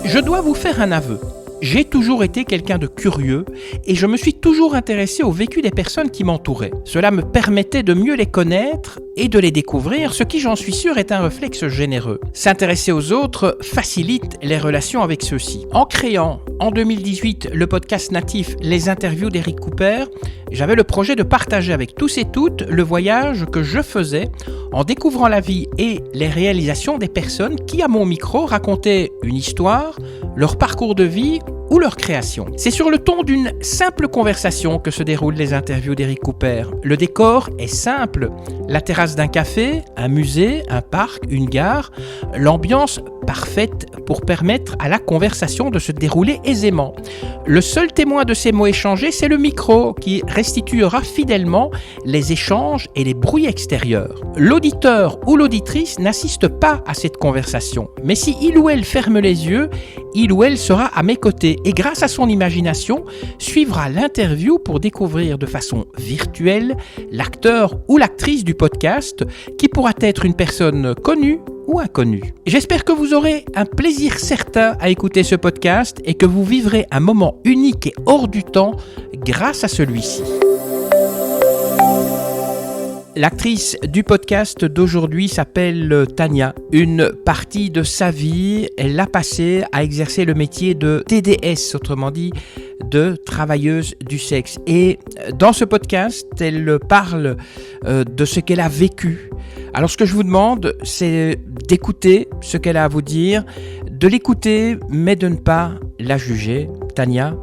Je dois vous faire un aveu. J'ai toujours été quelqu'un de curieux et je me suis toujours intéressé au vécu des personnes qui m'entouraient. Cela me permettait de mieux les connaître et de les découvrir, ce qui, j'en suis sûr, est un réflexe généreux. S'intéresser aux autres facilite les relations avec ceux-ci. En créant, en 2018, le podcast natif Les interviews d'Eric Cooper, j'avais le projet de partager avec tous et toutes le voyage que je faisais en découvrant la vie et les réalisations des personnes qui, à mon micro, racontaient une histoire, leur parcours de vie ou leur création. C'est sur le ton d'une simple conversation que se déroulent les interviews d'Eric Cooper. Le décor est simple. La terrasse d'un café, un musée, un parc, une gare. L'ambiance parfaite pour permettre à la conversation de se dérouler aisément. Le seul témoin de ces mots échangés, c'est le micro qui restituera fidèlement les échanges et les bruits extérieurs. L'auditeur ou l'auditrice n'assiste pas à cette conversation, mais si il ou elle ferme les yeux, il ou elle sera à mes côtés et grâce à son imagination, suivra l'interview pour découvrir de façon virtuelle l'acteur ou l'actrice du podcast qui pourra être une personne connue ou inconnue. J'espère que vous aurez un plaisir certain à écouter ce podcast et que vous vivrez un moment unique et hors du temps grâce à celui-ci. L'actrice du podcast d'aujourd'hui s'appelle Tania. Une partie de sa vie, elle l'a passée à exercer le métier de TDS, autrement dit de travailleuse du sexe. Et dans ce podcast, elle parle de ce qu'elle a vécu. Alors ce que je vous demande, c'est d'écouter ce qu'elle a à vous dire, de l'écouter, mais de ne pas la juger. Tania,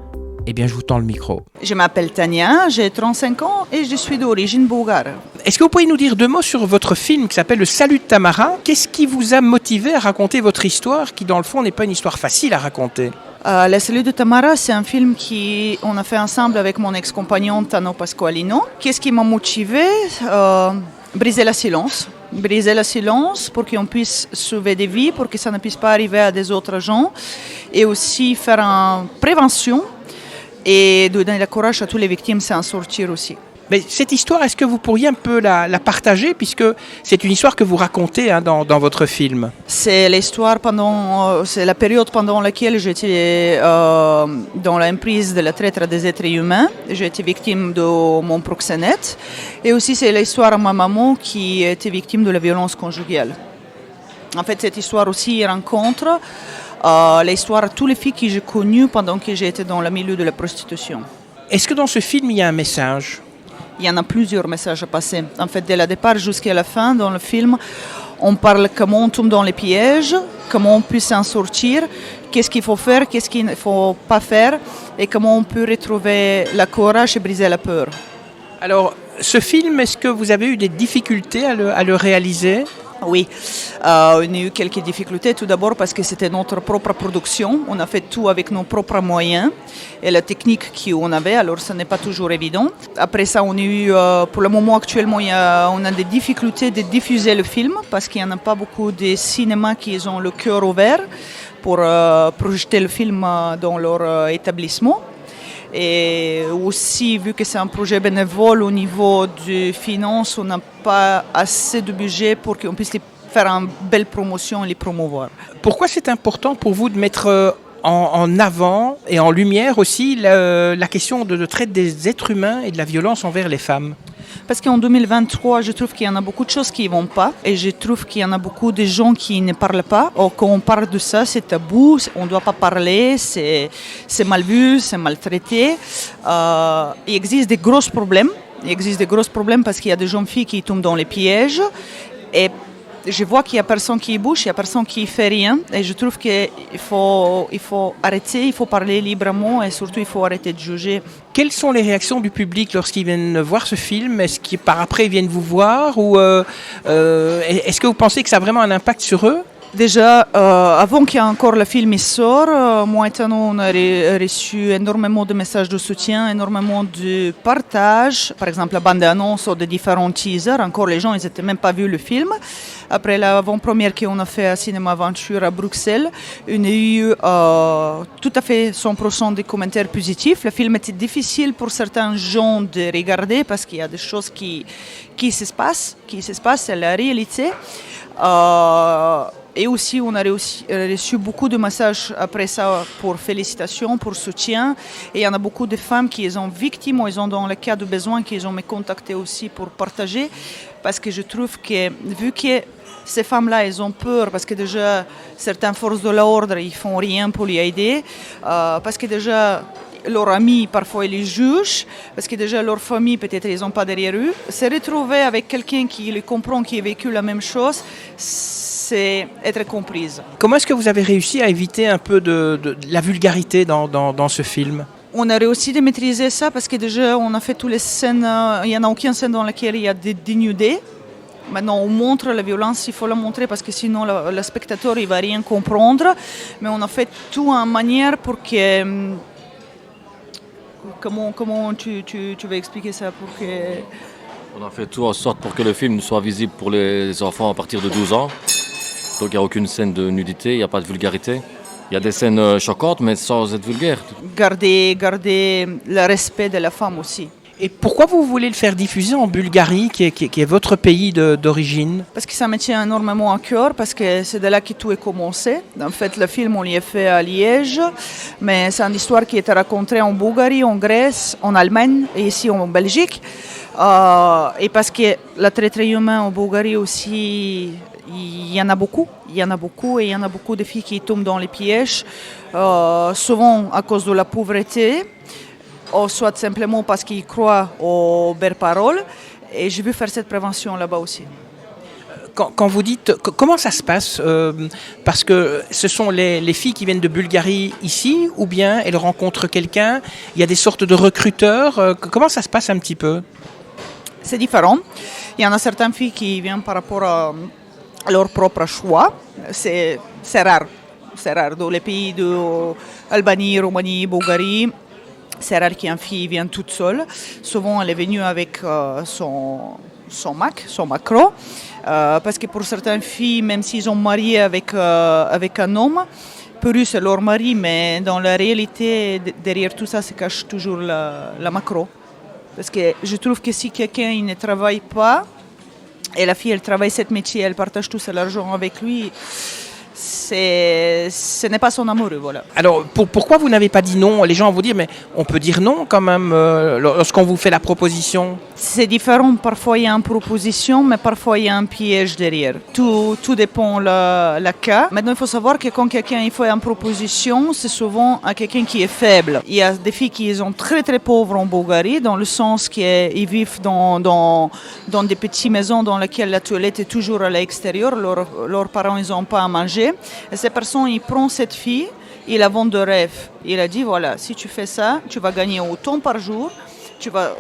eh bien, je vous tends le micro. Je m'appelle Tania, j'ai 35 ans et je suis d'origine bulgare. Est-ce que vous pouvez nous dire deux mots sur votre film qui s'appelle Le Salut de Tamara ? Qu'est-ce qui vous a motivé à raconter votre histoire qui, dans le fond, n'est pas une histoire facile à raconter ? Le Salut de Tamara, c'est un film qu'on a fait ensemble avec mon ex-compagnon Tano Pasqualino. Qu'est-ce qui m'a motivé ? Briser le silence. Briser le silence pour qu'on puisse sauver des vies, pour que ça ne puisse pas arriver à des autres gens. Et aussi faire une prévention et de donner le courage à toutes les victimes, c'est en sortir aussi. Mais cette histoire, est-ce que vous pourriez un peu la partager, puisque c'est une histoire que vous racontez dans votre film ? C'est l'histoire c'est la période pendant laquelle j'étais dans l'emprise de la traite des êtres humains. J'ai été victime de mon proxénète. Et aussi, c'est l'histoire de ma maman qui était victime de la violence conjugale. En fait, cette histoire aussi rencontre l'histoire de toutes les filles que j'ai connues pendant que j'étais dans le milieu de la prostitution. Est-ce que dans ce film, il y a un message ? Il y en a plusieurs messages à passer. En fait, dès le départ jusqu'à la fin, dans le film, on parle comment on tombe dans les pièges, comment on peut s'en sortir, qu'est-ce qu'il faut faire, qu'est-ce qu'il ne faut pas faire, et comment on peut retrouver le courage et briser la peur. Alors, ce film, est-ce que vous avez eu des difficultés à le réaliser ? Oui, on a eu quelques difficultés. Tout d'abord parce que c'était notre propre production. On a fait tout avec nos propres moyens et la technique qu'on avait, alors ce n'est pas toujours évident. Après ça, on a eu, pour le moment actuellement, on a des difficultés de diffuser le film parce qu'il n'y en a pas beaucoup de cinémas qui ont le cœur ouvert pour projeter le film dans leur établissement. Et aussi, vu que c'est un projet bénévole au niveau des finances, on n'a pas assez de budget pour qu'on puisse faire une belle promotion et les promouvoir. Pourquoi c'est important pour vous de mettre en avant et en lumière aussi la question de traite des êtres humains et de la violence envers les femmes ? Parce qu'en 2023, je trouve qu'il y en a beaucoup de choses qui ne vont pas. Et je trouve qu'il y en a beaucoup de gens qui ne parlent pas. Or, quand on parle de ça, c'est tabou, on ne doit pas parler, c'est mal vu, c'est maltraité. Il existe des gros problèmes. Il existe des gros problèmes parce qu'il y a des jeunes filles qui tombent dans les pièges. Et je vois qu'il n'y a personne qui bouge, il n'y a personne qui ne fait rien. Et je trouve qu'il faut arrêter, il faut parler librement et surtout il faut arrêter de juger. Quelles sont les réactions du public lorsqu'ils viennent voir ce film ? Est-ce qu'ils par après ils viennent vous voir ou est-ce que vous pensez que ça a vraiment un impact sur eux ? Déjà, avant qu'encore le film sorte, moi et Tano, on a reçu énormément de messages de soutien, énormément de partage. Par exemple, la bande-annonce de différents teasers. Encore, les gens, ils n'étaient même pas vu le film. Après l'avant-première qu'on a fait à Cinéma Aventure à Bruxelles, on a eu tout à fait 100% des commentaires positifs. Le film était difficile pour certains gens de regarder parce qu'il y a des choses qui se passent, c'est la réalité. Et aussi, on a reçu beaucoup de messages après ça pour félicitations, pour soutien. Et il y en a beaucoup de femmes qui sont victimes ou ils ont dans le cas de besoin, qui ont me contacté aussi pour partager. Parce que je trouve que, vu que ces femmes-là, elles ont peur, parce que déjà, certaines forces de l'ordre, ils font rien pour les aider. Parce que déjà, leurs amis, parfois, ils les jugent, parce que déjà, leur famille, peut-être, ils n'ont pas derrière eux. Se retrouver avec quelqu'un qui les comprend, qui a vécu la même chose, c'est être comprise. Comment est-ce que vous avez réussi à éviter un peu de la vulgarité dans ce film ? On a réussi de maîtriser ça, parce que déjà, on a fait toutes les scènes, il n'y en a aucune scène dans laquelle il y a des dénudés. Maintenant, on montre la violence, il faut la montrer parce que sinon le spectateur il va rien comprendre. Mais on a fait tout en manière pour que... Comment tu vas expliquer ça pour que... On a fait tout en sorte pour que le film soit visible pour les enfants à partir de 12 ans. Donc il n'y a aucune scène de nudité, il n'y a pas de vulgarité. Il y a des scènes choquantes mais sans être vulgaire. Garder le respect de la femme aussi. Et pourquoi vous voulez le faire diffuser en Bulgarie, qui est votre pays d'origine ? Parce que ça me tient énormément à cœur, parce que c'est de là que tout a commencé. En fait, le film, on l'a fait à Liège, mais c'est une histoire qui a été racontée en Bulgarie, en Grèce, en Allemagne et ici en Belgique. Et parce que le trait humain en Bulgarie aussi, il y en a beaucoup. Il y en a beaucoup et il y en a beaucoup de filles qui tombent dans les pièges, souvent à cause de la pauvreté, ou soit simplement parce qu'ils croient aux belles paroles. Et je veux faire cette prévention là-bas aussi. Quand vous dites, comment ça se passe parce que ce sont les filles qui viennent de Bulgarie ici, ou bien elles rencontrent quelqu'un, il y a des sortes de recruteurs, comment ça se passe un petit peu ? C'est différent. Il y en a certaines filles qui viennent par rapport à leur propre choix. C'est rare. C'est rare. Dans les pays d'Albanie, Roumanie, Bulgarie, c'est rare qu'une fille vienne toute seule. Souvent, elle est venue avec son macro. Parce que pour certaines filles, même s'ils ont marié avec un homme, pour eux c'est leur mari, mais dans la réalité, derrière tout ça se cache toujours la macro. Parce que je trouve que si quelqu'un ne travaille pas, et la fille elle travaille ce métier, elle partage tout son argent avec lui, ce n'est pas son amoureux, voilà. Alors, pourquoi vous n'avez pas dit non ? Les gens vont vous dire, mais on peut dire non quand même lorsqu'on vous fait la proposition. C'est différent, parfois il y a une proposition, mais parfois il y a un piège derrière. Tout dépend le cas. Maintenant, il faut savoir que quand quelqu'un fait une proposition, c'est souvent à quelqu'un qui est faible. Il y a des filles qui sont très très pauvres en Bulgarie, dans le sens qu'ils vivent dans des petites maisons dans lesquelles la toilette est toujours à l'extérieur, leurs parents ils n'ont pas à manger. Et ces personnes, ils prennent cette fille, ils la vendent de rêve. Il a dit, voilà, si tu fais ça, tu vas gagner autant par jour, tu vas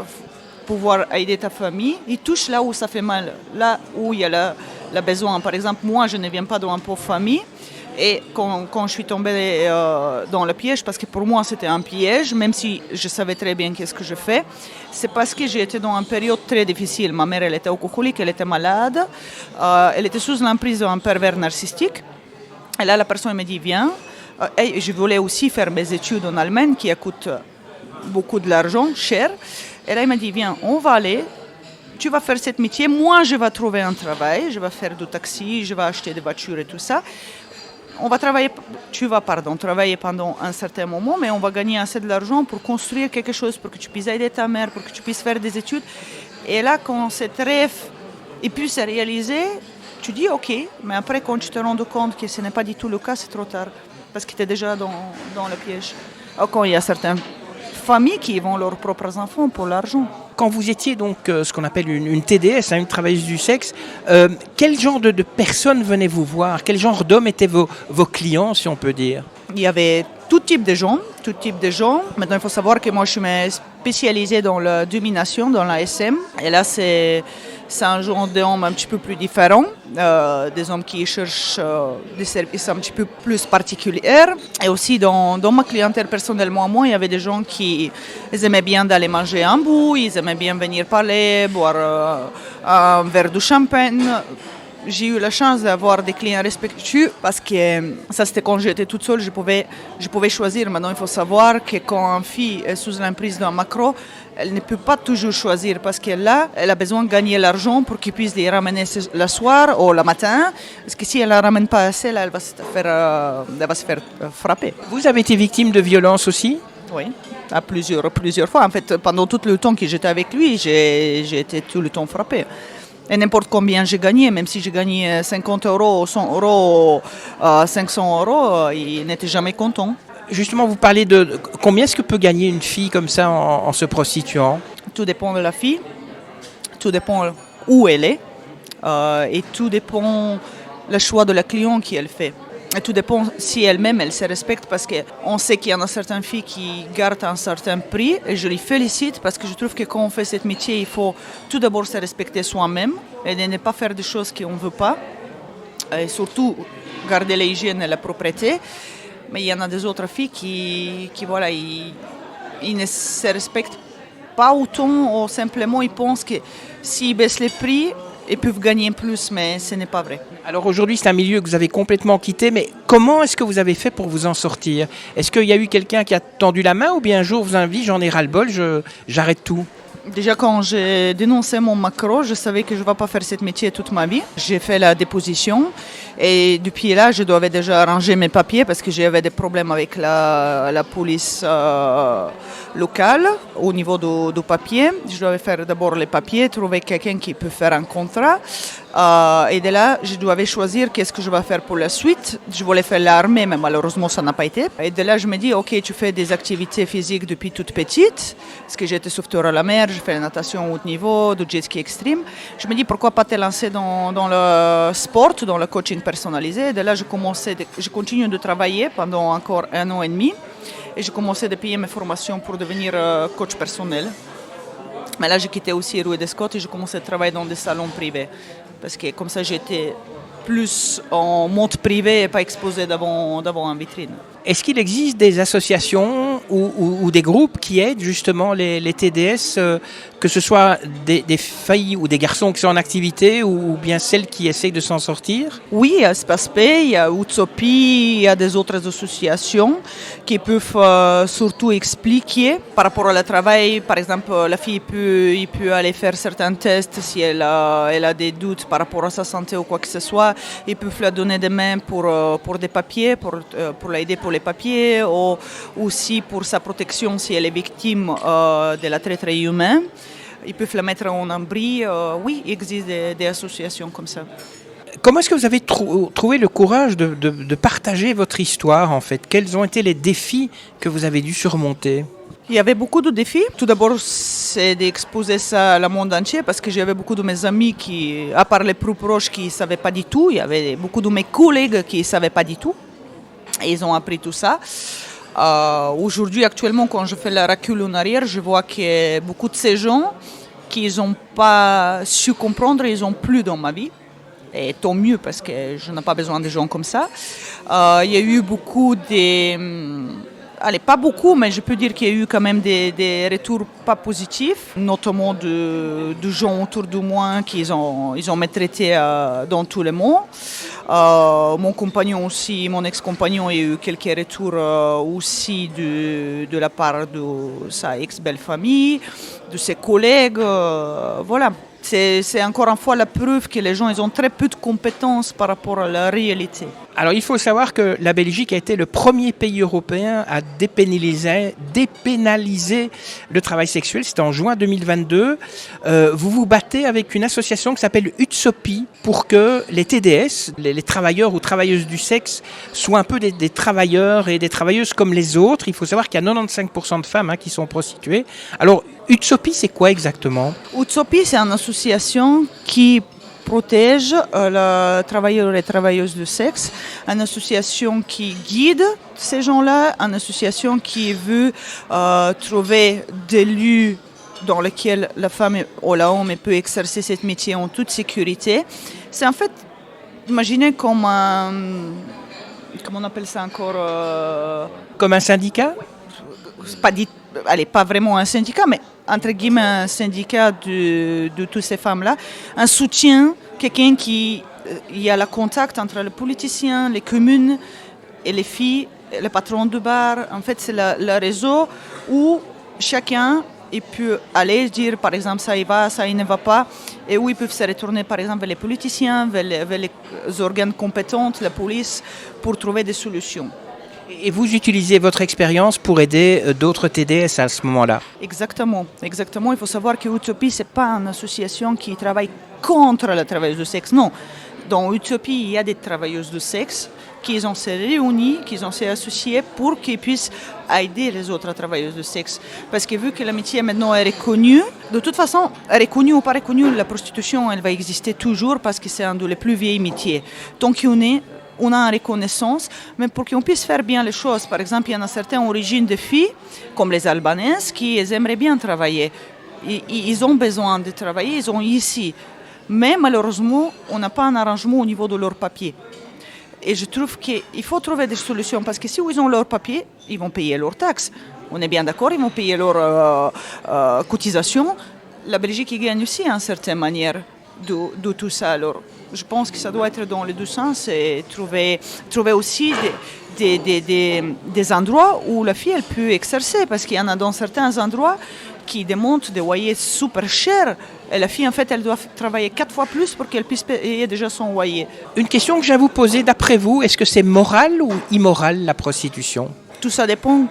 pouvoir aider ta famille. Ils touchent là où ça fait mal, là où il y a le besoin. Par exemple, moi, je ne viens pas d'une pauvre famille. Et quand je suis tombée dans le piège, parce que pour moi c'était un piège, même si je savais très bien qu'est-ce que je fais, c'est parce que j'étais dans une période très difficile. Ma mère, elle était alcoolique, elle était malade, elle était sous l'emprise d'un pervers narcissique. Et là, la personne me dit, viens. Et je voulais aussi faire mes études en Allemagne, qui coûtent beaucoup de l'argent, cher. Et là, il m'a dit, viens, on va aller. Tu vas faire ce métier. Moi, je vais trouver un travail. Je vais faire du taxi, je vais acheter des voitures et tout ça. Tu vas travailler pendant un certain moment, mais on va gagner assez de l'argent pour construire quelque chose, pour que tu puisses aider ta mère, pour que tu puisses faire des études. Et là, quand cet rêve puisse se réaliser, tu dis ok, mais après quand tu te rends compte que ce n'est pas du tout le cas, c'est trop tard, parce que tu es déjà dans le piège. Quand il y a certaines familles qui vendent leurs propres enfants pour l'argent. Quand vous étiez donc ce qu'on appelle une TDS, une travailleuse du sexe, quel genre de personnes venaient vous voir ? Quel genre d'hommes étaient vos clients, si on peut dire ? Il y avait tout type de gens. Maintenant, il faut savoir que moi, je suis spécialisée dans la domination, dans la SM. Et là, c'est un genre d'hommes un petit peu plus différent, des hommes qui cherchent des services un petit peu plus particuliers. Et aussi, dans ma clientèle personnellement, moi, il y avait des gens qui aimaient bien d'aller manger un bout, ils aimaient bien venir parler, boire un verre de champagne. J'ai eu la chance d'avoir des clients respectueux parce que ça c'était quand j'étais toute seule, je pouvais choisir. Maintenant il faut savoir que quand une fille est sous l'emprise d'un macro, elle ne peut pas toujours choisir parce qu'elle a besoin de gagner l'argent pour qu'il puisse les ramener le soir ou le matin. Parce que si elle ne la ramène pas assez, là, elle va se faire frapper. Vous avez été victime de violences aussi? Oui, à plusieurs fois. En fait, pendant tout le temps que j'étais avec lui, j'ai été tout le temps frappée. Et n'importe combien j'ai gagné, même si j'ai gagné 50 euros, 100 euros, 500 euros, il n'était jamais content. Justement, vous parlez de combien est-ce que peut gagner une fille comme ça en se prostituant? Tout dépend de la fille, tout dépend où elle est, et tout dépend le choix de la cliente qu'elle fait. Et tout dépend si elle-même, elle se respecte, parce qu'on sait qu'il y en a certaines filles qui gardent un certain prix, et je les félicite parce que je trouve que quand on fait ce métier, il faut tout d'abord se respecter soi-même et ne pas faire des choses qu'on ne veut pas, et surtout garder l'hygiène et la propreté. Mais il y en a des autres filles qui voilà, ils ne se respectent pas autant, ou simplement ils pensent que s'ils baissent les prix, ils peuvent gagner plus, mais ce n'est pas vrai. Alors aujourd'hui, c'est un milieu que vous avez complètement quitté, mais comment est-ce que vous avez fait pour vous en sortir? Est-ce qu'il y a eu quelqu'un qui a tendu la main, ou bien un jour vous avez dit j'en ai ras-le-bol, j'arrête tout? Déjà, quand j'ai dénoncé mon macro, je savais que je ne vais pas faire ce métier toute ma vie. J'ai fait la déposition et depuis là, je devais déjà arranger mes papiers parce que j'avais des problèmes avec la police locale au niveau du papier. Je devais faire d'abord les papiers, trouver quelqu'un qui peut faire un contrat. Et de là, je devais choisir qu'est-ce que je vais faire pour la suite. Je voulais faire l'armée, mais malheureusement, ça n'a pas été. Et de là, je me dis, ok, tu fais des activités physiques depuis toute petite, parce que j'étais sauveteur à la mer, je fais la natation haut niveau, du jet ski extrême. Je me dis, pourquoi pas te lancer dans le sport, dans le coaching personnalisé. Et de là, je continue de travailler pendant encore 1 an et demi. Et j'ai commencé à payer mes formations pour devenir coach personnel. Mais là, j'ai quitté aussi Rue des Scott et j'ai commencé à travailler dans des salons privés. Parce que comme ça, j'étais plus en mode privé et pas exposé devant une vitrine. Est-ce qu'il existe des associations ou des groupes qui aident justement les TDS, que ce soit des filles ou des garçons qui sont en activité, ou bien celles qui essayent de s'en sortir? Oui, il y a Espace Paix, il y a Utsopi, il y a des autres associations qui peuvent surtout expliquer par rapport au travail. Par exemple, la fille peut aller faire certains tests si elle a des doutes par rapport à sa santé ou quoi que ce soit. Ils peuvent la donner des mains pour des papiers, pour l'aider pour les papiers, ou aussi pour sa protection si elle est victime de la traite humaine. Ils peuvent la mettre en abri. Oui, il existe des associations comme ça. Comment est-ce que vous avez trouvé le courage de partager votre histoire, en fait? Quels ont été les défis que vous avez dû surmonter? Il y avait beaucoup de défis. Tout d'abord, c'est d'exposer ça à le monde entier, parce que j'avais beaucoup de mes amis qui, à part les plus proches, qui ne savaient pas du tout. Il y avait beaucoup de mes collègues qui ne savaient pas du tout. Et ils ont appris tout ça. Aujourd'hui, actuellement, quand je fais la recul en arrière, je vois que beaucoup de ces gens qui n'ont pas su comprendre, ils n'ont plus dans ma vie. Et tant mieux, parce que je n'ai pas besoin de gens comme ça. Il y a eu beaucoup Allez, pas beaucoup, mais je peux dire qu'il y a eu quand même des retours pas positifs, notamment de gens autour de moi qui ils ont maltraité dans tout le monde. Mon compagnon aussi, mon ex-compagnon, il y a eu quelques retours aussi de la part de sa ex-belle-famille, de ses collègues, voilà. C'est encore une fois la preuve que les gens ils ont très peu de compétences par rapport à la réalité. Alors il faut savoir que la Belgique a été le premier pays européen à dépénaliser le travail sexuel. C'était en juin 2022. Vous vous battez avec une association qui s'appelle Utsopi pour que les TDS, les travailleurs ou travailleuses du sexe, soient un peu des travailleurs et des travailleuses comme les autres. Il faut savoir qu'il y a 95% de femmes qui sont prostituées. Alors Utsopi, c'est quoi exactement? Utsopi, c'est une association qui protège les travailleurs et travailleuses du sexe, une association qui guide ces gens-là, une association qui veut trouver des lieux dans lesquels la femme ou l'homme peut exercer ce métier en toute sécurité. C'est en fait, imaginez comme un... Comment on appelle ça encore Comme un syndicat? Pas vraiment un syndicat, mais entre guillemets un syndicat de toutes ces femmes-là, un soutien, quelqu'un qui... Il y a le contact entre les politiciens, les communes et les filles, les patrons de bar. En fait, c'est le réseau où chacun ils peuvent aller dire, par exemple, ça y va, ça y ne va pas, et où ils peuvent se retourner, par exemple, vers les politiciens, vers les organes compétents, la police, pour trouver des solutions. Et vous utilisez votre expérience pour aider d'autres TDS à ce moment-là? Exactement. Il faut savoir que Utopie, ce n'est pas une association qui travaille contre la travailleuse du sexe. Non. Dans Utopie, il y a des travailleuses du sexe qui ont se réunis, qui ont se associés pour qu'ils puissent aider les autres travailleuses du sexe. Parce que vu que le métier maintenant est reconnu, de toute façon, reconnu ou pas reconnu, la prostitution, elle va exister toujours parce que c'est un des plus vieux métiers. Tant qu'on est, on a une reconnaissance, mais pour qu'on puisse faire bien les choses. Par exemple, il y en a certaines origines de filles, comme les Albanaises, qui aimeraient bien travailler. Ils ont besoin de travailler, ils ont ici. Mais malheureusement, on n'a pas un arrangement au niveau de leurs papiers. Et je trouve qu'il faut trouver des solutions, parce que si ils ont leurs papiers, ils vont payer leurs taxes. On est bien d'accord, ils vont payer leurs cotisations. La Belgique gagne aussi, d'une certaine manière, de tout ça. Alors, je pense que ça doit être dans les deux sens et trouver aussi des endroits où la fille elle peut exercer, parce qu'il y en a dans certains endroits qui démontrent des loyers super chers et la fille en fait elle doit travailler 4 fois plus pour qu'elle puisse payer déjà son loyer. Une question que j'ai à vous poser, d'après vous, est-ce que c'est moral ou immoral la prostitution? Tout ça dépend.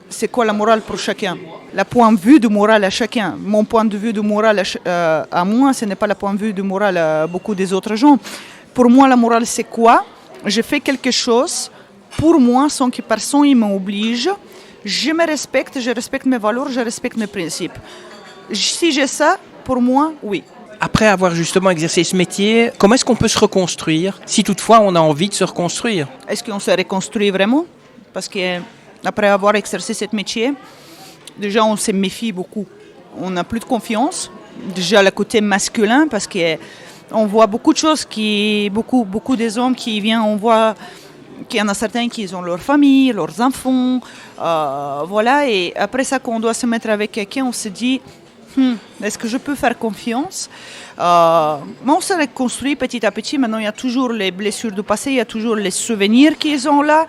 C'est quoi la morale pour chacun? Le point de vue de morale à chacun. Mon point de vue de morale à moi, ce n'est pas le point de vue de morale à beaucoup des autres gens. Pour moi, la morale, c'est quoi? Je fais quelque chose pour moi sans que personne ne m'oblige. Je me respecte, je respecte mes valeurs, je respecte mes principes. Si j'ai ça, pour moi, oui. Après avoir justement exercé ce métier, comment est-ce qu'on peut se reconstruire, si toutefois on a envie de se reconstruire? Est-ce qu'on se reconstruit vraiment? Parce que après avoir exercé ce métier, déjà on se méfie beaucoup. On n'a plus de confiance. Déjà le côté masculin, parce qu'on voit beaucoup de choses, beaucoup des hommes qui viennent, on voit qu'il y en a certains qui ont leur famille, leurs enfants, voilà. Et après ça, quand on doit se mettre avec quelqu'un, on se dit, est-ce que je peux faire confiance? Mais on se reconstruit petit à petit. Maintenant, il y a toujours les blessures du passé, il y a toujours les souvenirs qu'ils ont là.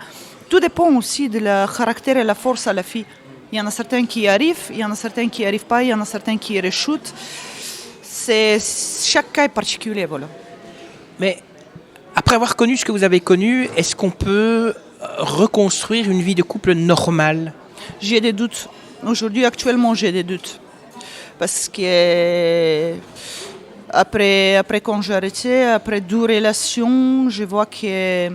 Tout dépend aussi de la caractère et la force à la fille. Il y en a certains qui y arrivent, il y en a certains qui n'y arrivent pas, il y en a certains qui rechutent. Chaque cas est particulier, voilà. Mais après avoir connu ce que vous avez connu, est-ce qu'on peut reconstruire une vie de couple normale? J'ai des doutes. Aujourd'hui, actuellement, j'ai des doutes. Parce que après quand j'ai arrêté, après 2 relations, je vois que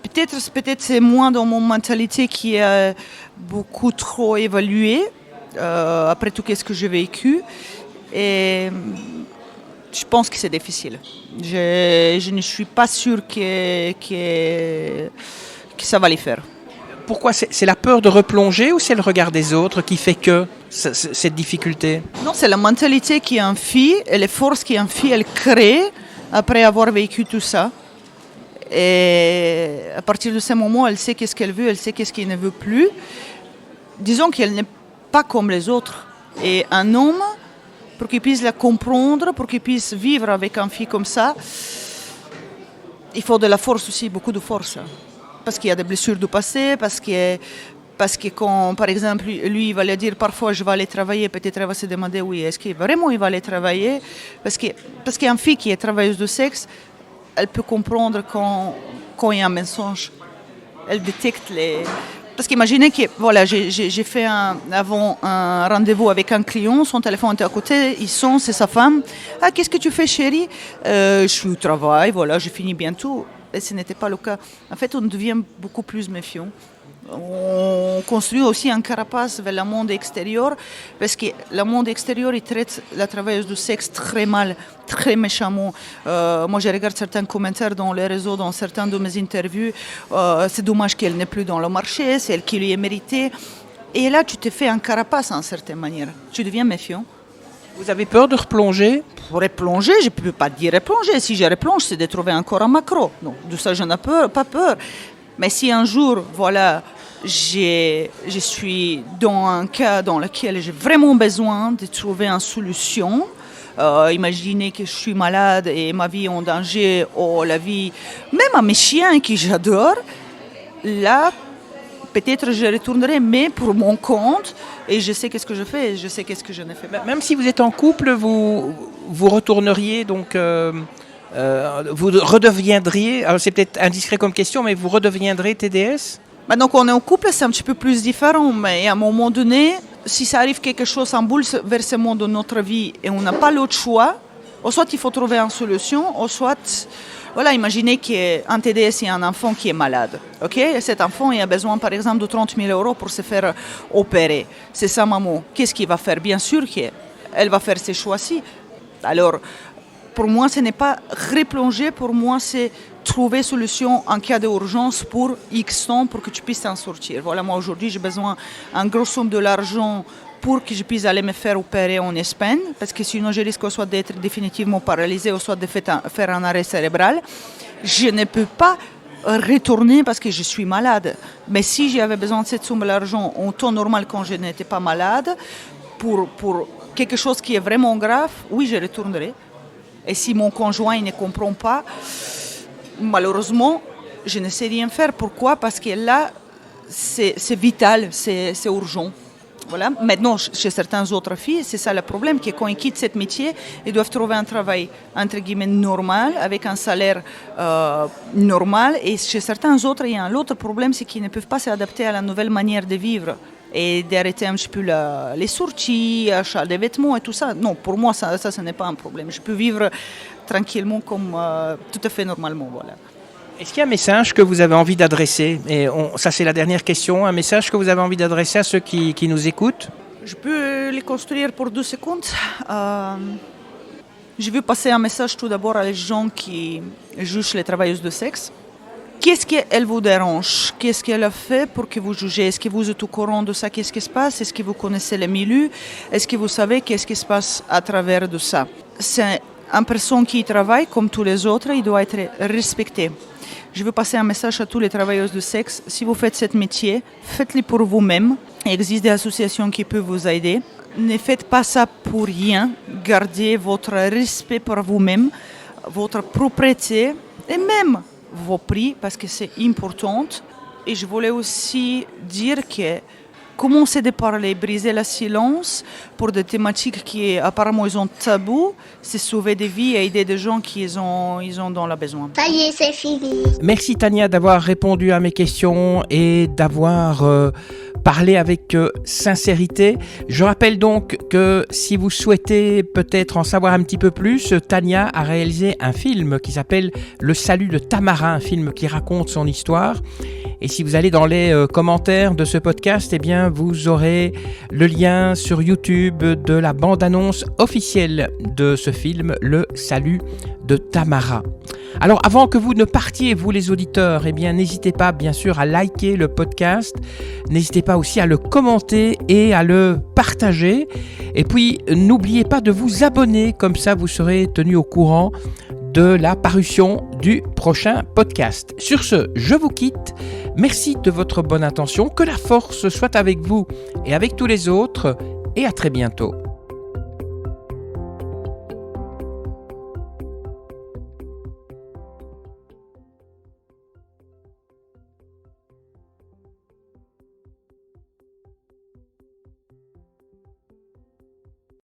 peut-être c'est moi dans mon mentalité qui a beaucoup trop évolué après tout ce que j'ai vécu. Et je pense que c'est difficile. Je ne suis pas sûre que ça va le faire. Pourquoi? C'est la peur de replonger ou c'est le regard des autres qui fait que cette difficulté? Non, c'est la mentalité qui en fille et les forces qui en fille, elle crée après avoir vécu tout ça. Et à partir de ce moment, elle sait qu'est-ce qu'elle veut, elle sait qu'est-ce qu'elle ne veut plus. Disons qu'elle n'est pas comme les autres. Et un homme, pour qu'il puisse la comprendre, pour qu'il puisse vivre avec une fille comme ça, il faut de la force aussi, beaucoup de force. Parce qu'il y a des blessures du passé, parce que quand, par exemple, lui, il va lui dire parfois je vais aller travailler, peut-être elle va se demander oui, est-ce qu'il vraiment il va aller travailler? Parce qu'une fille qui est travailleuse de sexe, elle peut comprendre quand il y a un mensonge. Elle détecte les... Parce qu'imaginez que voilà, j'ai fait avant un rendez-vous avec un client, son téléphone était à côté, c'est sa femme. Ah, qu'est-ce que tu fais, chérie? Je suis au travail, voilà, je finis bientôt. Et ce n'était pas le cas. En fait, on devient beaucoup plus méfiant. On construit aussi un carapace vers le monde extérieur, parce que le monde extérieur, il traite la travailleuse du sexe très mal, très méchamment. Moi, je regarde certains commentaires dans les réseaux, dans certaines de mes interviews. C'est dommage qu'elle n'est plus dans le marché, c'est elle qui lui est méritée. Et là, tu te fais un carapace, en certaine manière. Tu deviens méfiant. Vous avez peur de replonger? Pour replonger, je ne peux pas dire replonger. Si je replonge, c'est de trouver encore un macro. Non, de ça, je n'ai pas peur. Mais si un jour, voilà, je suis dans un cas dans lequel j'ai vraiment besoin de trouver une solution, imaginez que je suis malade et ma vie est en danger, ou la vie, même à mes chiens que j'adore, là, peut-être je retournerai, mais pour mon compte, et je sais qu'est-ce que je fais, et je sais qu'est-ce que je ne fais pas. Même si vous êtes en couple, vous retourneriez donc... vous redeviendriez, alors c'est peut-être indiscret comme question, mais vous redeviendrez TDS? Maintenant qu'on est en couple, c'est un petit peu plus différent, mais à un moment donné, si ça arrive quelque chose, un bouleversement de notre vie et on n'a pas l'autre choix, ou soit il faut trouver une solution, ou soit, voilà, imaginez qu'un TDS et un enfant qui est malade, ok? Et cet enfant il a besoin par exemple de 30 000 euros pour se faire opérer. C'est sa maman. Qu'est-ce qu'il va faire? Bien sûr qu'elle va faire ses choix-ci. Alors, pour moi, ce n'est pas replonger, pour moi, c'est trouver solution en cas d'urgence pour X temps pour que tu puisses t'en sortir. Voilà, moi aujourd'hui, j'ai besoin d'un gros somme de l'argent pour que je puisse aller me faire opérer en Espagne, parce que sinon je risque soit d'être définitivement paralysé ou soit de faire un arrêt cérébral. Je ne peux pas retourner parce que je suis malade. Mais si j'avais besoin de cette somme d'argent en temps normal quand je n'étais pas malade, pour quelque chose qui est vraiment grave, oui, je retournerai. Et si mon conjoint ne comprend pas, malheureusement, je ne sais rien faire. Pourquoi? Parce que là, c'est vital, c'est urgent. Voilà. Maintenant, chez certaines autres filles, c'est ça le problème, que quand ils quittent ce métier, ils doivent trouver un travail, entre guillemets, normal, avec un salaire normal. Et chez certains autres, il y a un autre problème, c'est qu'ils ne peuvent pas s'adapter à la nouvelle manière de vivre et d'arrêter un petit peu les sorties, achat des vêtements et tout ça. Non, pour moi, ça ce n'est pas un problème. Je peux vivre tranquillement comme tout à fait normalement. Voilà. Est-ce qu'il y a un message que vous avez envie d'adresser? Et ça, c'est la dernière question. Un message que vous avez envie d'adresser à ceux qui nous écoutent? Je peux les construire pour 2 secondes. Je veux passer un message tout d'abord à les gens qui jugent les travailleuses de sexe. Qu'est-ce qu'elle vous dérange? Qu'est-ce qu'elle a fait pour que vous jugez? Est-ce que vous êtes au courant de ça? Qu'est-ce qui se passe? Est-ce que vous connaissez les milieux? Est-ce que vous savez qu'est-ce qui se passe à travers de ça? C'est une personne qui travaille comme tous les autres, il doit être respecté. Je veux passer un message à tous les travailleuses de sexe. Si vous faites ce métier, faites-le pour vous-même. Il existe des associations qui peuvent vous aider. Ne faites pas ça pour rien. Gardez votre respect pour vous-même, votre propriété et même vos prix parce que c'est important. Et je voulais aussi dire que commencer de parler, briser le silence pour des thématiques qui apparemment ils ont tabou, c'est sauver des vies et aider des gens qui ils ont dans le besoin. Ça y est, c'est fini. Merci Tania d'avoir répondu à mes questions et d'avoir parlé avec sincérité. Je rappelle donc que si vous souhaitez peut-être en savoir un petit peu plus, Tania a réalisé un film qui s'appelle Le Salut de Tamara, un film qui raconte son histoire. Et si vous allez dans les commentaires de ce podcast, eh bien, vous aurez le lien sur YouTube de la bande-annonce officielle de ce film, Le Salut de Tamara. Alors, avant que vous ne partiez, vous les auditeurs, eh bien, n'hésitez pas, bien sûr, à liker le podcast. N'hésitez pas aussi à le commenter et à le partager. Et puis, n'oubliez pas de vous abonner, comme ça, vous serez tenu au courant de la parution du prochain podcast. Sur ce, je vous quitte. Merci de votre bonne attention. Que la force soit avec vous et avec tous les autres. Et à très bientôt.